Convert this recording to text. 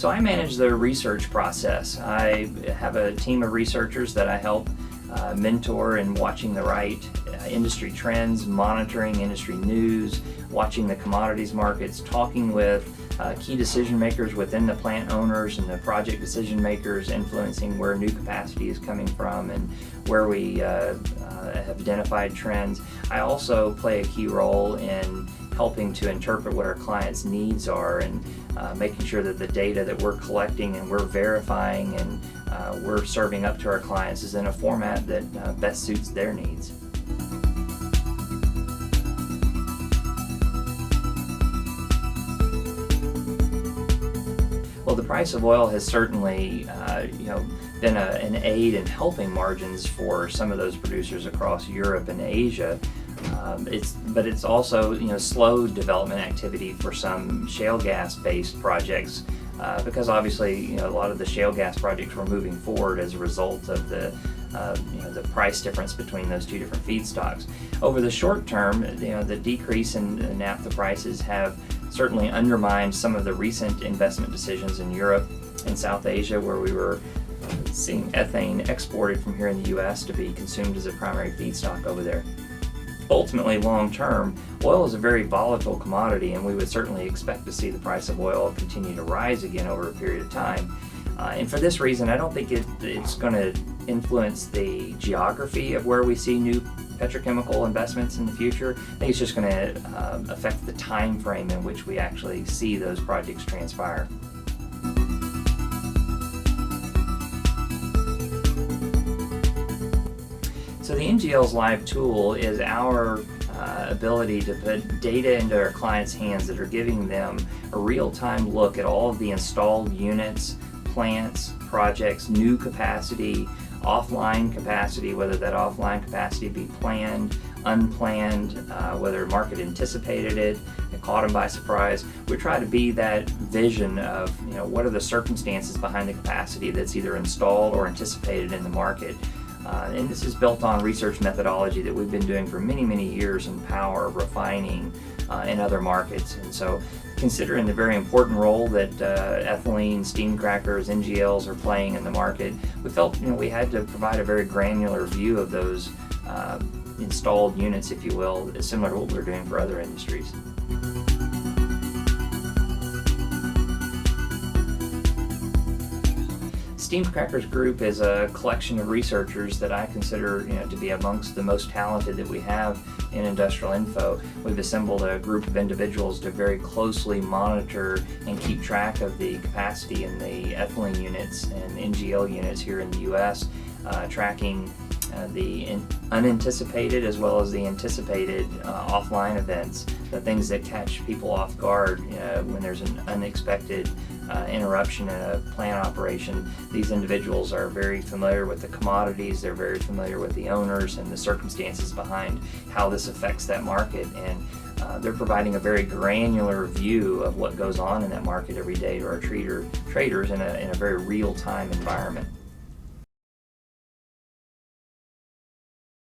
So I manage the research process. I have a team of researchers that I help mentor in watching the right industry trends, monitoring industry news, watching the commodities markets, talking with key decision makers within the plant owners and the project decision makers, influencing where new capacity is coming from and where we have identified trends. I also play a key role in helping to interpret what our clients' needs are and making sure that the data that we're collecting and we're verifying and we're serving up to our clients is in a format that best suits their needs. Well, the price of oil has certainly been an aid in helping margins for some of those producers across Europe and Asia. But it's also slowed development activity for some shale gas-based projects because obviously a lot of the shale gas projects were moving forward as a result of the price difference between those two different feedstocks. Over the short term, the decrease in naphtha prices have certainly undermined some of the recent investment decisions in Europe and South Asia, where we were seeing ethane exported from here in the U.S. to be consumed as a primary feedstock over there. Ultimately, long term, oil is a very volatile commodity, and we would certainly expect to see the price of oil continue to rise again over a period of time. And for this reason, I don't think it's going to influence the geography of where we see new petrochemical investments in the future. I think it's just going to affect the time frame in which we actually see those projects transpire. So the NGL's Live tool is our ability to put data into our clients' hands that are giving them a real-time look at all of the installed units, plants, projects, new capacity, offline capacity, whether that offline capacity be planned, unplanned, whether market anticipated it caught them by surprise. We try to be that vision of what are the circumstances behind the capacity that's either installed or anticipated in the market. And this is built on research methodology that we've been doing for many, many years in power, refining, and other markets. And so considering the very important role that ethylene, steam crackers, NGLs are playing in the market, we felt we had to provide a very granular view of those installed units, if you will, similar to what we're doing for other industries. Steam Crackers Group is a collection of researchers that I consider to be amongst the most talented that we have in industrial info. We've assembled a group of individuals to very closely monitor and keep track of the capacity in the ethylene units and NGL units here in the U.S., tracking the unanticipated as well as the anticipated offline events, the things that catch people off guard when there's an unexpected interruption in a plant operation. These individuals are very familiar with the commodities, they're very familiar with the owners and the circumstances behind how this affects that market, and they're providing a very granular view of what goes on in that market every day to our traders in a very real-time environment.